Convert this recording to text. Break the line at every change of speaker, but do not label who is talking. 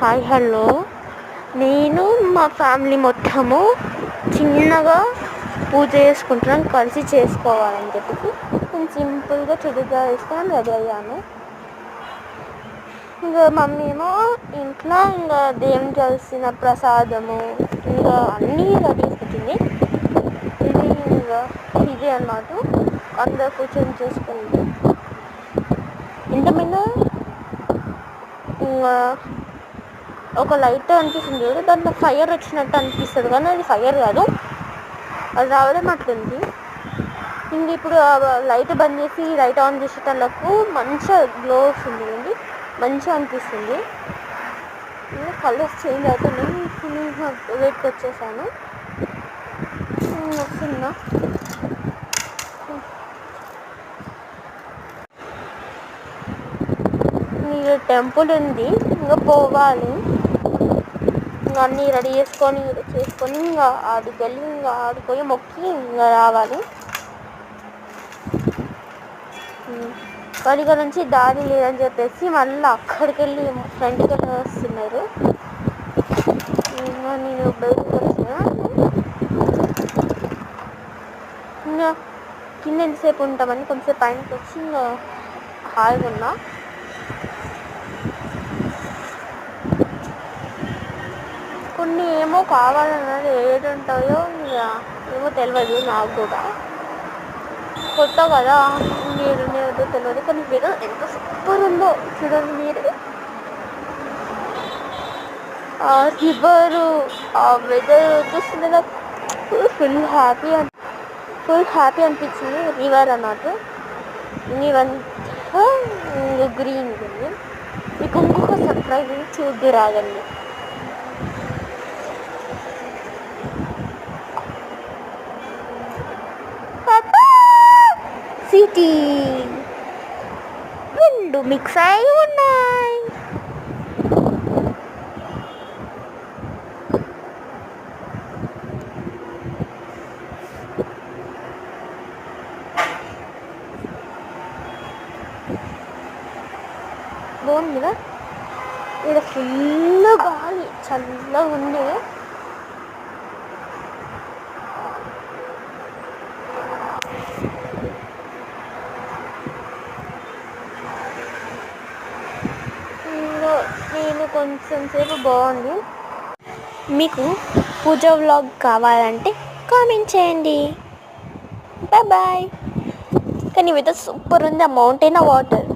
Hi hello, నేను మా family మొత్తము చిన్నగా పూజ చేసుకుంటున్నాం, కలిసి చేసుకోవాలని చెప్పి నేను సింపుల్గా చుడిదార్ వేసుకొని రెడీ అయ్యాను. ఇంకా మమ్మీ ఏమో ఇంట్లో ఇంకా దేవునికి కలిసిన ప్రసాదము ఇంకా అన్నీ రెడీ చేసుకుంటుంది. ఇది అన్నమాట, అందరు కూర్చొని చేసుకుంది. ఇంత మీద ఒక లైట్ అనిపిస్తుంది చూడు, దాంట్లో ఫైర్ వచ్చినట్టు అనిపిస్తుంది కానీ అది ఫైర్ కాదు, అది రావడం అట్లుంది. ఇంక ఇప్పుడు లైట్ బంద్ చేసి లైట్ ఆన్ చేసేటప్పుడు మంచిగా గ్లో వస్తుంది అండి, మంచిగా అనిపిస్తుంది. కలర్స్ చేంజ్ అవుతున్నాయి. ఇప్పుడు నేను వెయిట్కి వచ్చేసాను, వస్తున్నా. మీరు టెంపుల్ ఉంది, ఇంకా పోవాలి. ఇంకా అన్నీ రెడీ చేసుకొని ఇంకా ఆడికి వెళ్ళి ఇంకా ఆడిపోయి మొక్కి ఇంకా రావాలి. వాడిగా నుంచి దారి లేదని చెప్పేసి మళ్ళీ అక్కడికి వెళ్ళి ఫ్రంట్కి వెళ్ళి వస్తున్నారు. ఇంకా నేను బయటకు వచ్చిన ఇంకా కింద ఎంతసేపు ఉంటామని కొంచెంసేపు పైనకి వచ్చి ఇంకా హాయిగా ఉన్నా. కొన్ని ఏమో కావాలన్నది ఏది ఉంటాయో ఏమో తెలియదు నాకు కూడా, కొత్త కదా ఏదో తెలియదు. కానీ వెదర్ ఎంత సూపర్ ఉందో చూడండి మీరు. రివరు ఆ వెదర్ చూస్తుంటే నాకు ఫుల్ హ్యాపీ అనిపించింది. రివర్ అన్నట్టు ఇవంతా గ్రీన్ ఉంది. మీకు ఇంకొక సర్ప్రైజ్ చూద్దు రాగండి. సిటీ రెండు మిక్స్ అయి ఉన్నాయి. బాగుంది కదా, ఇక్కడ ఫుల్ గాలి చల్లగా ఉంది. నేను కొంచెం సేపు బాగుంది. మీకు పూజ వ్లాగ్ కావాలంటే కామెంట్ చేయండి. బాయ్. కానీ వెదర్ సూపర్ ఉంది. ఆ మౌంటైన్, ఆ వాటర్.